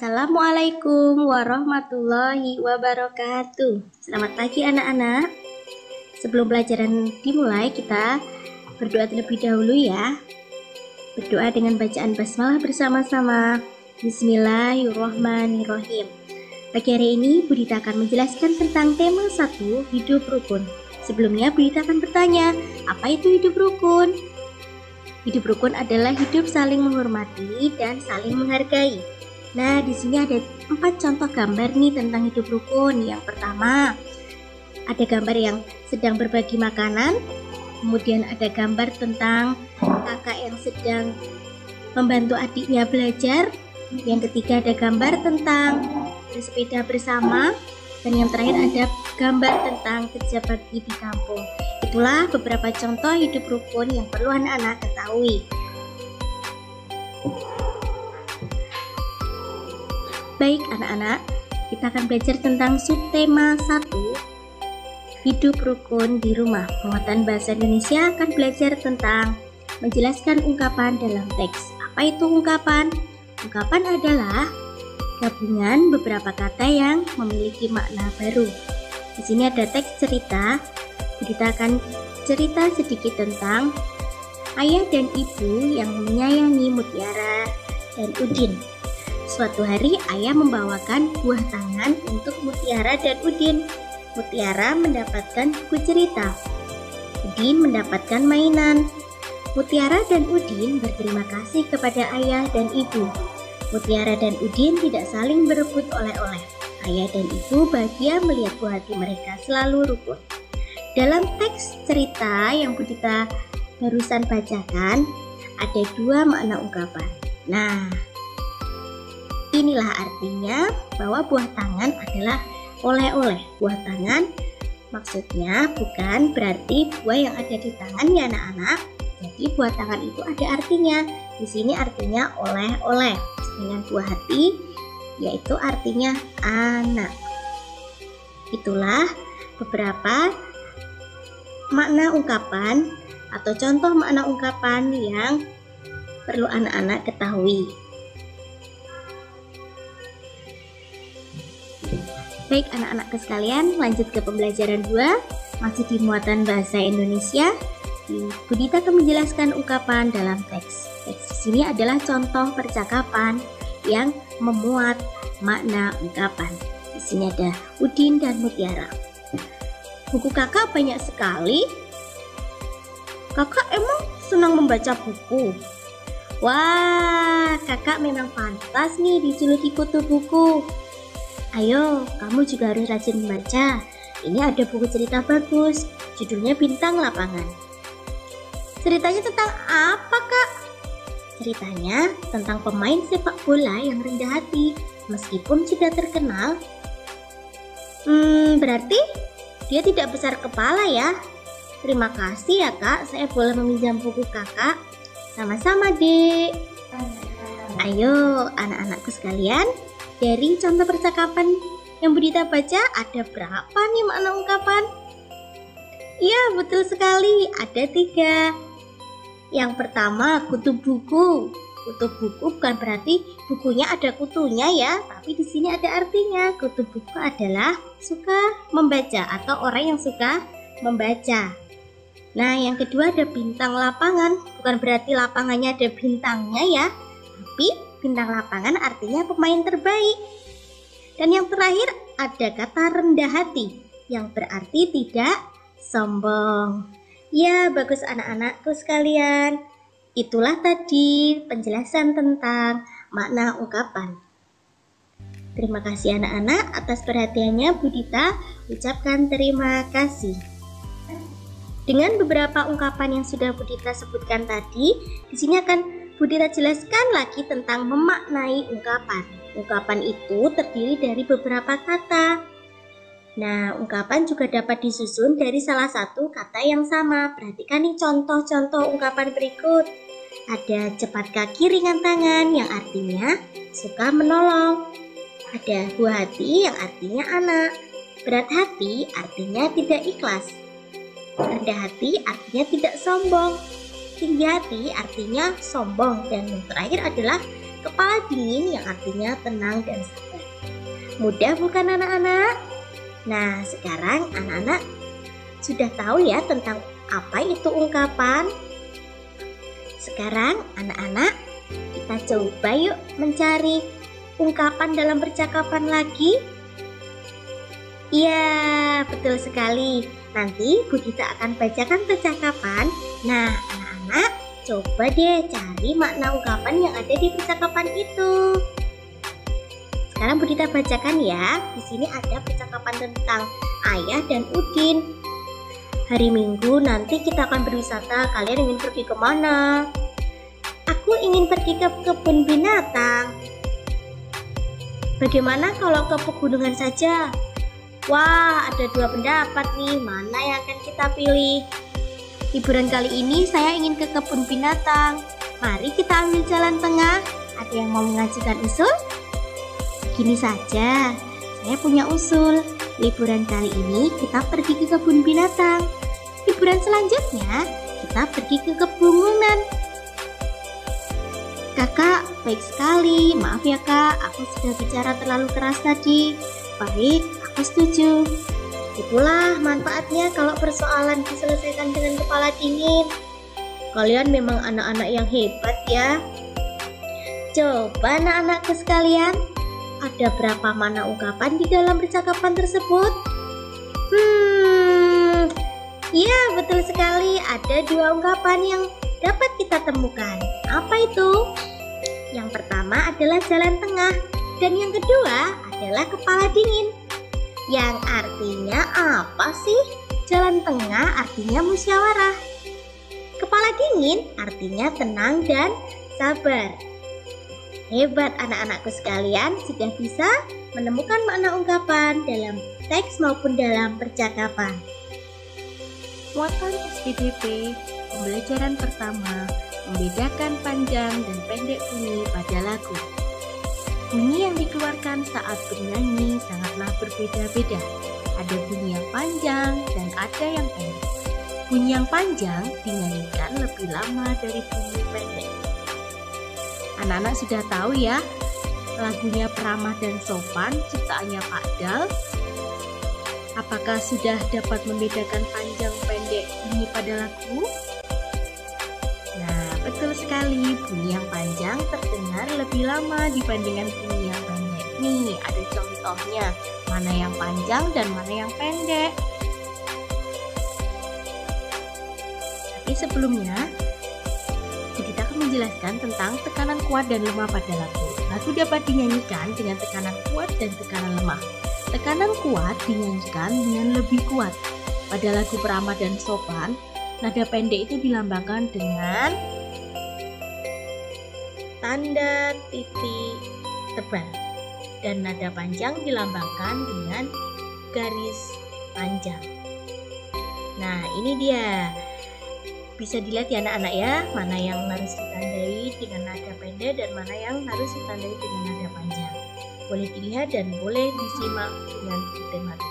Assalamualaikum warahmatullahi wabarakatuh. Selamat pagi anak-anak. Sebelum pelajaran dimulai, kita berdoa terlebih dahulu ya. Berdoa dengan bacaan basmalah bersama-sama. Bismillahirrahmanirrahim. Pagi hari ini Budita akan menjelaskan tentang tema 1, hidup rukun. Sebelumnya Budita akan bertanya, apa itu hidup rukun? Hidup rukun adalah hidup saling menghormati dan saling menghargai. Nah, di sini ada 4 contoh gambar nih tentang hidup rukun. Yang pertama, ada gambar yang sedang berbagi makanan. Kemudian ada gambar tentang kakak yang sedang membantu adiknya belajar. Yang ketiga ada gambar tentang bersepeda bersama. Dan yang terakhir ada gambar tentang kerja bakti di kampung. Itulah beberapa contoh hidup rukun yang perlu anak-anak ketahui. Baik anak-anak, kita akan belajar tentang subtema 1, hidup rukun di rumah. Penguatan bahasa Indonesia akan belajar tentang menjelaskan ungkapan dalam teks. Apa itu ungkapan? Ungkapan adalah gabungan beberapa kata yang memiliki makna baru. Di sini ada teks cerita. Kita akan cerita sedikit tentang ayah dan ibu yang menyayangi Mutiara dan Udin. Suatu hari ayah membawakan buah tangan untuk Mutiara dan Udin. Mutiara mendapatkan buku cerita. Udin mendapatkan mainan. Mutiara dan Udin berterima kasih kepada ayah dan ibu. Mutiara dan Udin tidak saling berebut oleh-oleh. Ayah dan ibu bahagia melihat buah hati mereka selalu rukun. Dalam teks cerita yang Budita barusan bacakan, ada 2 makna ungkapan. Nah, inilah artinya bahwa buah tangan adalah oleh-oleh. Buah tangan maksudnya bukan berarti buah yang ada di tangan ya anak-anak. Jadi buah tangan itu ada artinya. Di sini artinya oleh-oleh. Dengan buah hati yaitu artinya anak. Itulah beberapa makna ungkapan atau contoh makna ungkapan yang perlu anak-anak ketahui. Baik anak-anakku sekalian, lanjut ke pembelajaran 2, masih di muatan bahasa Indonesia. Budita akan menjelaskan ungkapan dalam teks. Teks di sini adalah contoh percakapan yang memuat makna ungkapan. Di sini ada Udin dan Mutiara. Buku kakak banyak sekali. Kakak emang senang membaca buku? Wah, kakak memang pantas nih dijuluki kutu buku. Ayo, kamu juga harus rajin membaca. Ini ada buku cerita bagus, judulnya Bintang Lapangan. Ceritanya tentang apa, Kak? Ceritanya tentang pemain sepak bola yang rendah hati, meskipun sudah terkenal. Berarti dia tidak besar kepala ya? Terima kasih ya, Kak. Saya boleh meminjam buku kakak? Sama-sama, Dek. Ayo, anak-anakku sekalian. Dari contoh percakapan yang Budita baca, ada berapa nih makna ungkapan? Ya, betul sekali. Ada 3. Yang pertama, kutub buku. Kutub buku bukan berarti bukunya ada kutunya ya, tapi di sini ada artinya. Kutub buku adalah suka membaca atau orang yang suka membaca. Nah, yang kedua ada bintang lapangan. Bukan berarti lapangannya ada bintangnya ya, tapi bintang lapangan artinya pemain terbaik. Dan yang terakhir ada kata rendah hati yang berarti tidak sombong. Ya, bagus anak-anakku sekalian. Itulah tadi penjelasan tentang makna ungkapan. Terima kasih anak-anak atas perhatiannya. Budita ucapkan terima kasih. Dengan beberapa ungkapan yang sudah Budita sebutkan tadi, di sini akan Budita jelaskan lagi tentang memaknai ungkapan. Ungkapan itu terdiri dari beberapa kata. Nah, ungkapan juga dapat disusun dari salah satu kata yang sama. Perhatikan nih contoh-contoh ungkapan berikut. Ada cepat kaki ringan tangan yang artinya suka menolong. Ada buah hati yang artinya anak. Berat hati artinya tidak ikhlas. Rendah hati artinya tidak sombong. Tinggi hati artinya sombong. Dan yang terakhir adalah kepala dingin yang artinya tenang dan sabar. Mudah bukan anak-anak? Nah, sekarang anak-anak sudah tahu ya tentang apa itu ungkapan? Sekarang anak-anak, kita coba yuk mencari ungkapan dalam percakapan lagi. Iya, betul sekali. Nanti Bu Dita akan bacakan percakapan. Nah, anak-anak, coba deh cari makna ungkapan yang ada di percakapan itu. Sekarang Bu Dita bacakan ya. Di sini ada percakapan tentang Ayah dan Udin. Hari Minggu nanti kita akan berwisata. Kalian ingin pergi kemana? Aku ingin pergi ke kebun binatang. Bagaimana kalau ke pegunungan saja? Wah, ada dua pendapat nih. Mana yang akan kita pilih? Liburan kali ini saya ingin ke kebun binatang. Mari kita ambil jalan tengah. Ada yang mau mengajukan usul? Gini saja, saya punya usul. Liburan kali ini kita pergi ke kebun binatang. Liburan selanjutnya kita pergi ke pegunungan. Kakak, baik sekali. Maaf ya kak, aku sudah bicara terlalu keras tadi. Baik, aku setuju. Itulah manfaatnya kalau persoalan diselesaikan dengan kepala dingin. Kalian memang anak-anak yang hebat ya. Coba anak-anakku sekalian, ada berapa mana ungkapan di dalam percakapan tersebut? Ya betul sekali, ada dua ungkapan yang dapat kita temukan. Apa itu? Yang pertama adalah jalan tengah, dan yang kedua adalah kepala dingin. Yang artinya apa sih? Jalan tengah artinya musyawarah. Kepala dingin artinya tenang dan sabar. Hebat anak-anakku sekalian, sudah bisa menemukan makna ungkapan dalam teks maupun dalam percakapan. Muatan SPDP pembelajaran pertama, membedakan panjang dan pendek bunyi pada lagu. Bunyi yang dikeluarkan saat bernyanyi sangatlah berbeda-beda. Ada bunyi yang panjang dan ada yang pendek. Bunyi yang panjang dinyanyikan lebih lama dari bunyi pendek. Anak-anak sudah tahu ya, lagunya Peramah dan Sopan, ciptaannya Pak Dal. Apakah sudah dapat membedakan panjang pendek bunyi pada lagu? Nah, betul sekali, bunyi yang panjang terdengar lebih lama dibandingkan bunyi yang pendek. Nih, ada contohnya, mana yang panjang dan mana yang pendek. Tapi sebelumnya, kita akan menjelaskan tentang tekanan kuat dan lemah pada lagu. Lagu dapat dinyanyikan dengan tekanan kuat dan tekanan lemah. Tekanan kuat dinyanyikan dengan lebih kuat. Pada lagu Peramah dan Sopan, nada pendek itu dilambangkan dengan tanda titik tebal, dan nada panjang dilambangkan dengan garis panjang. Nah, ini dia. Bisa dilihat ya anak-anak ya, mana yang harus ditandai dengan nada pendek dan mana yang harus ditandai dengan nada panjang. Boleh dilihat dan boleh disimak dengan detail hati.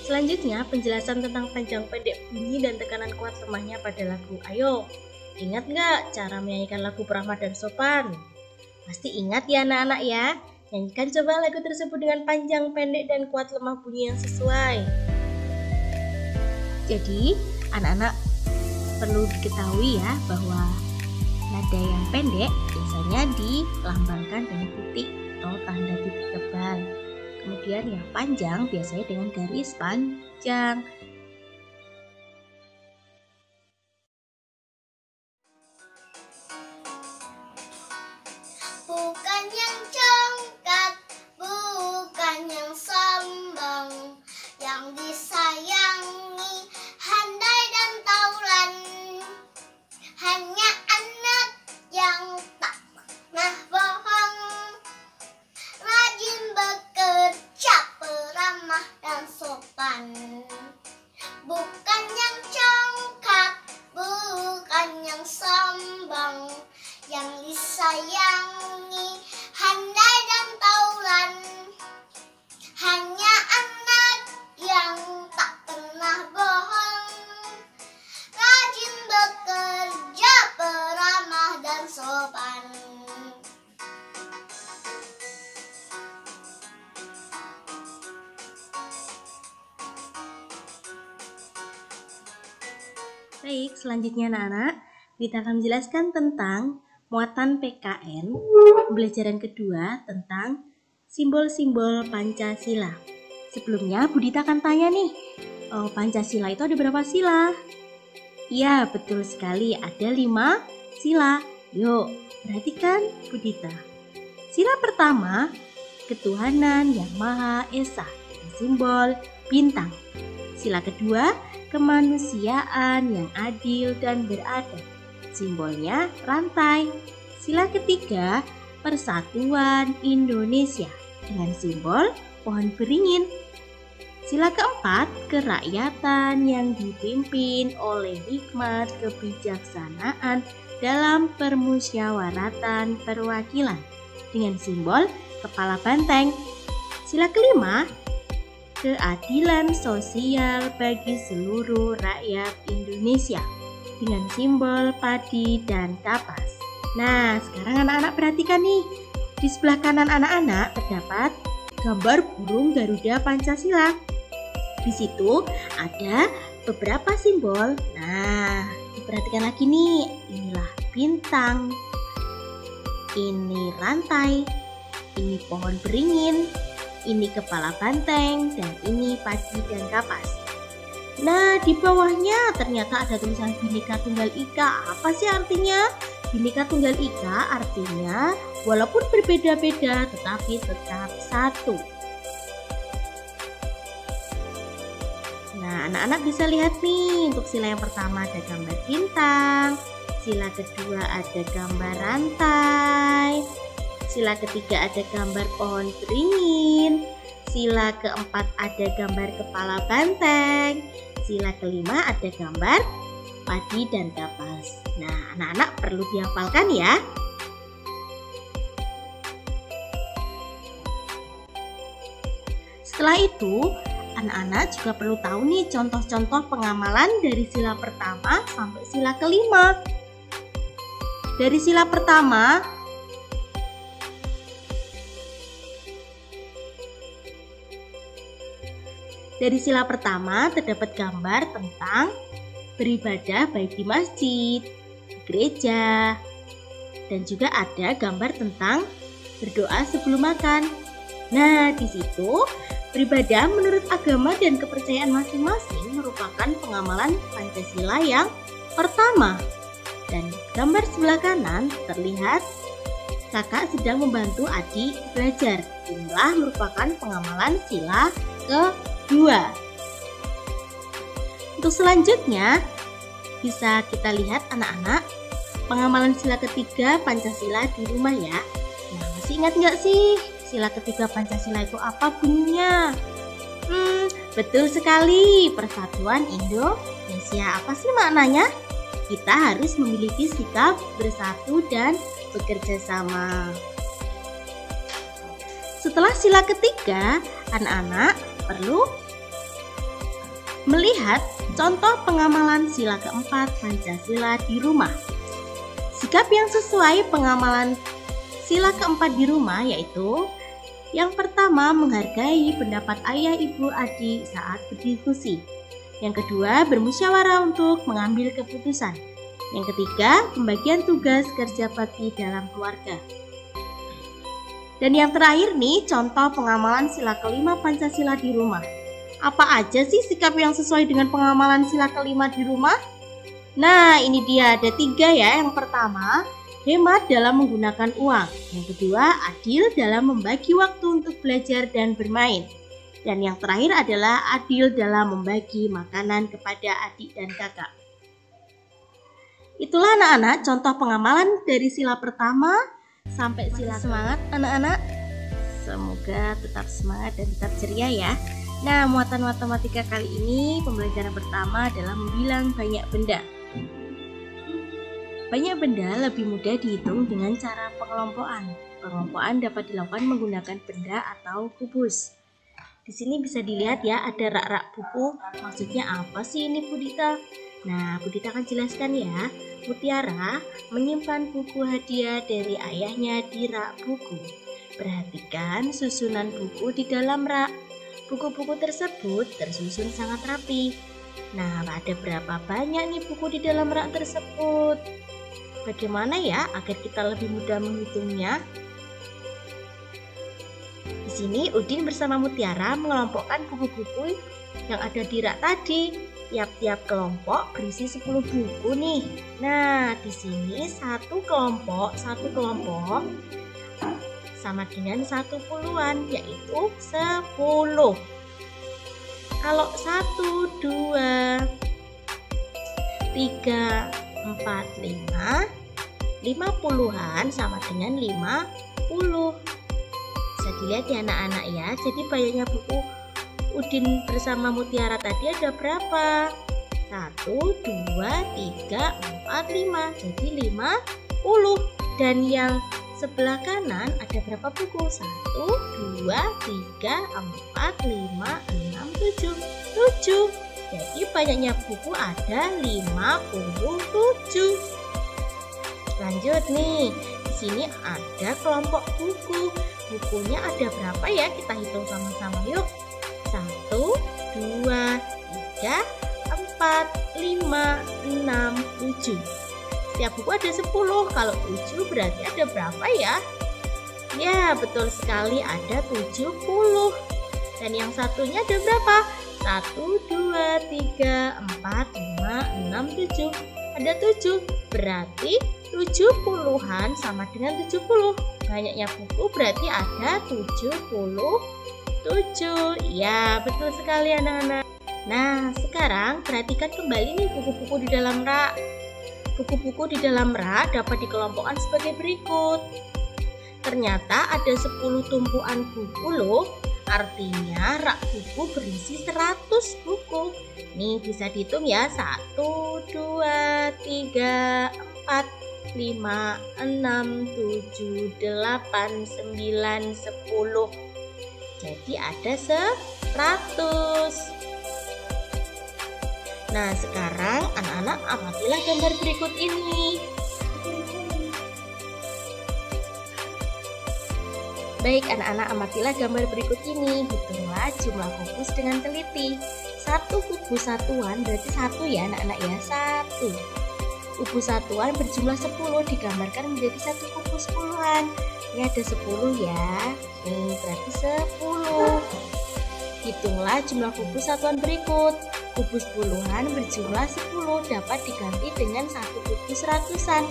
Selanjutnya, penjelasan tentang panjang pendek bunyi dan tekanan kuat lemahnya pada lagu. Ayo, ingat nggak cara menyanyikan lagu Peramah dan Sopan? Pasti ingat ya anak-anak ya. Nyanyikan coba lagu tersebut dengan panjang, pendek, dan kuat lemah bunyi yang sesuai. Jadi, anak-anak perlu diketahui ya bahwa nada yang pendek biasanya dilambangkan dengan titik atau tanda titik tebal. Kemudian yang panjang biasanya dengan garis panjang. Bukan yang congkak, bukan yang sombong, yang disayangi, handai dan taulan. Hanya anak yang tak pernah bohong, rajin bekerja, peramah dan sopan. Bukan yang congkak, bukan yang sombong, yang disayangi, handai dan taulan. Hanya anak yang tak pernah bohong, rajin bekerja, peramah dan sopan. Baik, selanjutnya anak-anak, kita akan menjelaskan tentang muatan PKN, pembelajaran kedua tentang simbol-simbol Pancasila. Sebelumnya, Budita akan tanya nih, Pancasila itu ada berapa sila? Iya, betul sekali, ada 5 sila. Yuk, perhatikan Budita. Sila pertama, ketuhanan yang Maha Esa, simbol bintang. Sila kedua, kemanusiaan yang adil dan beradab, simbolnya rantai. Sila ketiga, persatuan Indonesia dengan simbol pohon beringin. Sila keempat, kerakyatan yang dipimpin oleh hikmat kebijaksanaan dalam permusyawaratan perwakilan dengan simbol kepala banteng. Sila kelima, keadilan sosial bagi seluruh rakyat Indonesia dengan simbol padi dan kapas. Nah, sekarang anak-anak perhatikan nih. Di sebelah kanan anak-anak terdapat gambar burung Garuda Pancasila. Di situ ada beberapa simbol. Nah, diperhatikan lagi nih. Inilah bintang, ini rantai, ini pohon beringin, ini kepala banteng, dan ini padi dan kapas. Nah, di bawahnya ternyata ada tulisan Bhinneka Tunggal Ika. Apa sih artinya? Bhinneka Tunggal Ika artinya walaupun berbeda-beda tetapi tetap satu. Nah, anak-anak bisa lihat nih, untuk sila yang pertama ada gambar bintang, sila kedua ada gambar rantai, sila ketiga ada gambar pohon beringin, sila keempat ada gambar kepala banteng, sila kelima ada gambar padi dan kapas. Nah, anak-anak perlu dihafalkan ya. Setelah itu, anak-anak juga perlu tahu nih contoh-contoh pengamalan dari sila pertama sampai sila kelima. Dari sila pertama, terdapat gambar tentang beribadah baik di masjid, di gereja, dan juga ada gambar tentang berdoa sebelum makan. Nah, di situ beribadah menurut agama dan kepercayaan masing-masing merupakan pengamalan Pancasila yang pertama. Dan gambar sebelah kanan terlihat kakak sedang membantu adik belajar. Inilah merupakan pengamalan sila kedua. Untuk selanjutnya bisa kita lihat anak-anak pengamalan sila ketiga Pancasila di rumah ya. Nah, masih ingat nggak sih sila ketiga Pancasila itu apa bunyinya? Betul sekali, persatuan Indonesia. Apa sih maknanya? Kita harus memiliki sikap bersatu dan bekerja sama. Setelah sila ketiga, anak-anak perlu melihat contoh pengamalan sila keempat Pancasila di rumah. Sikap yang sesuai pengamalan sila keempat di rumah yaitu yang pertama, menghargai pendapat ayah, ibu, adik saat berdiskusi. Yang kedua, bermusyawarah untuk mengambil keputusan. Yang ketiga, pembagian tugas kerja bakti dalam keluarga. Dan yang terakhir nih, contoh pengamalan sila kelima Pancasila di rumah. Apa aja sih sikap yang sesuai dengan pengamalan sila kelima di rumah? Nah, ini dia ada 3 ya. Yang pertama, hemat dalam menggunakan uang. Yang kedua, adil dalam membagi waktu untuk belajar dan bermain. Dan yang terakhir adalah adil dalam membagi makanan kepada adik dan kakak. Itulah anak-anak contoh pengamalan dari sila pertama sampai sila semangat anak-anak. Semoga tetap semangat dan tetap ceria ya. Nah, muatan matematika kali ini pembelajaran pertama adalah membilang banyak benda. Banyak benda lebih mudah dihitung dengan cara pengelompokan. Pengelompokan dapat dilakukan menggunakan benda atau kubus. Di sini bisa dilihat ya, ada rak-rak buku. Maksudnya apa sih ini Budita? Nah, Budita akan jelaskan ya. Mutiara menyimpan buku hadiah dari ayahnya di rak buku. Perhatikan susunan buku di dalam rak. Buku-buku tersebut tersusun sangat rapi. Nah, ada berapa banyak nih buku di dalam rak tersebut? Bagaimana ya agar kita lebih mudah menghitungnya? Di sini Udin bersama Mutiara mengelompokkan buku-buku yang ada di rak tadi. Tiap-tiap kelompok berisi 10 buku nih. Nah, di sini satu kelompok sama dengan 10-an, yaitu 10. Kalau 1, 2, 3, 4, 5, 50-an sama dengan 50. Bisa dilihat ya anak-anak ya. Jadi banyaknya buku Udin bersama Mutiara tadi ada berapa? 1, 2, 3, 4, 5. Jadi 50. Dan yang sebelah kanan ada berapa buku? 1, 2, 3, 4, 5, 6, 7. 7. Jadi banyaknya buku ada 57. Lanjut nih. Di sini ada kelompok buku. Bukunya ada berapa ya? Kita hitung sama-sama yuk. 1, 2, 3, 4, 5, 6, 7. Setiap buku ada 10. Kalau 7 berarti ada berapa ya? Ya, betul sekali, ada 70. Dan yang satunya ada berapa? 1, 2, 3, 4, 5, 6, 7. Ada 7. Berarti 70-an sama dengan 70. Banyaknya buku berarti ada 77. Ya, betul sekali anak-anak. Nah, sekarang perhatikan kembali nih buku-buku di dalam rak. Buku-buku di dalam rak dapat dikelompokkan sebagai berikut. Ternyata ada 10 tumpuan buku loh. Artinya rak buku berisi 100 buku. Nih bisa dihitung ya. 1, 2, 3, 4, 5, 6, 7, 8, 9, 10. Jadi ada 100. Nah, sekarang anak-anak amatilah gambar berikut ini. Baik, anak-anak amatilah gambar berikut ini. Hitunglah jumlah kubus dengan teliti. Satu kubus satuan berarti 1 ya anak-anak ya. 1. Kubus satuan berjumlah 10 digambarkan menjadi 1 kubus puluhan. Ini ada 10 ya. Nih berarti 10. Hitunglah jumlah kubus satuan berikut. Kubus puluhan berjumlah 10 dapat diganti dengan 1 kubus ratusan.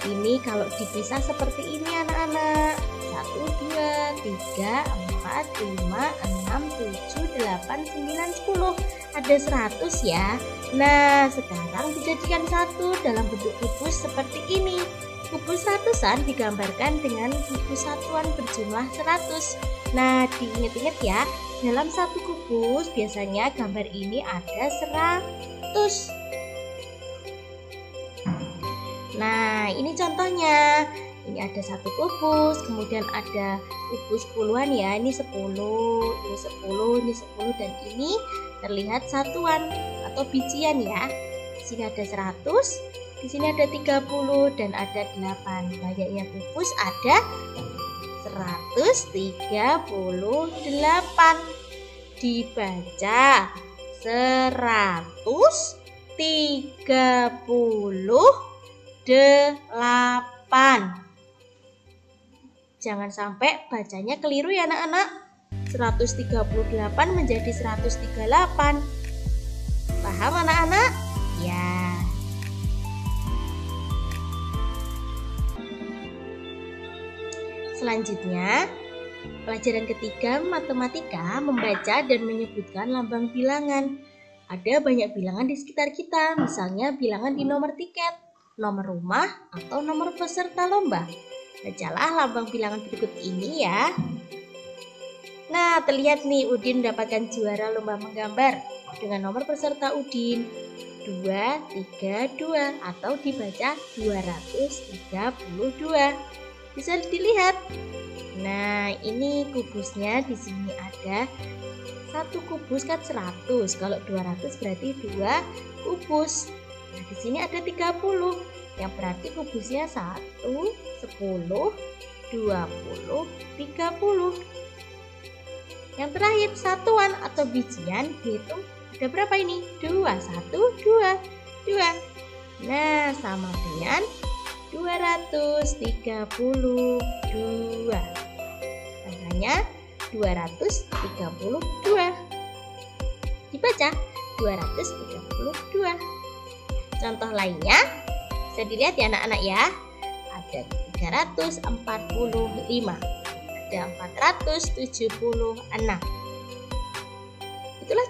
Ini kalau dipisah seperti ini anak-anak. 1, 2, 3, 4, 5, 6, 7, 8, 9, 10. Ada 100 ya. Nah, sekarang dijadikan 1 dalam bentuk kubus seperti ini. Kubus ratusan digambarkan dengan kubus satuan berjumlah 100. Nah, diingat-ingat ya, dalam satu kubus biasanya gambar ini ada 100. Nah, ini contohnya. Ini ada 1 kubus, kemudian ada kubus puluhan ya. Ini 10, ini 10, ini 10, dan ini terlihat satuan atau bijian ya. Di sini ada 100. Di sini ada 30 dan ada 8. Banyaknya kubus ada 138. Dibaca 138. Jangan sampai bacanya keliru ya anak-anak. 138 menjadi 138. Paham anak-anak? Ya. Selanjutnya, pelajaran ketiga matematika membaca dan menyebutkan lambang bilangan. Ada banyak bilangan di sekitar kita, misalnya bilangan di nomor tiket, nomor rumah, atau nomor peserta lomba. Bacalah lambang bilangan berikut ini ya. Nah, terlihat nih Udin mendapatkan juara lomba menggambar dengan nomor peserta Udin 232 atau dibaca 232. Bisa dilihat. Nah, ini kubusnya di sini ada 1 kubus kan 100. Kalau 200 berarti 2 kubus. Nah, di sini ada 30. Yang berarti kubusnya 1, 10, 20, 30. Yang terakhir satuan atau bijian dihitung ada Ada berapa ini? 2, 1, 2, 2. Nah, sama dengan 232. Angkanya 232. Dibaca 232. Contoh lainnya, bisa dilihat ya anak-anak ya. Ada 345. Ada 476. Itulah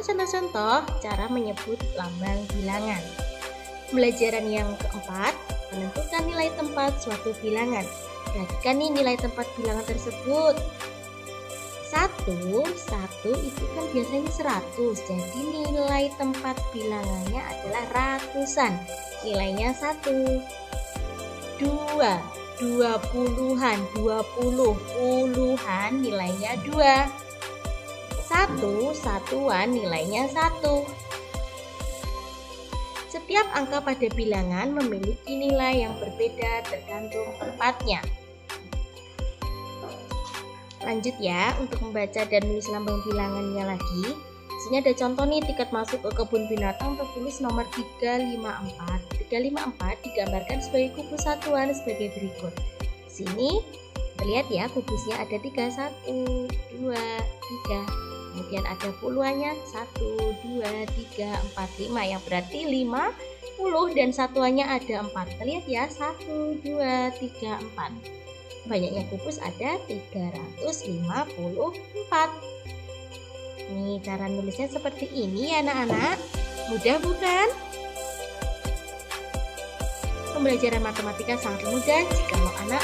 contoh-contoh cara menyebut lambang bilangan. Pembelajaran yang keempat, menentukan nilai tempat suatu bilangan. Perhatikan nih nilai tempat bilangan tersebut. 1 itu kan biasanya 100. Jadi nilai tempat bilangannya adalah ratusan. Nilainya 1. 2 20-an, 20 puluhan, nilainya 2. 1 satuan, nilainya 1. Setiap angka pada bilangan memiliki nilai yang berbeda tergantung tempatnya. Lanjut ya, untuk membaca dan menulis lambang bilangannya lagi. Di sini ada contoh nih, tiket masuk ke kebun binatang tertulis nomor 354. 354 digambarkan sebagai kubus satuan sebagai berikut. Di sini lihat ya, kubusnya ada 3, 1, 2, 3. Kemudian ada puluhannya 1, 2, 3, 4, 5, yang berarti 50 dan satuannya ada 4. Kita lihat ya, 1, 2, 3, 4. Banyaknya kubus ada 354. Nih, cara nulisnya seperti ini ya anak-anak. Mudah bukan? Pembelajaran matematika sangat mudah jika anak-anak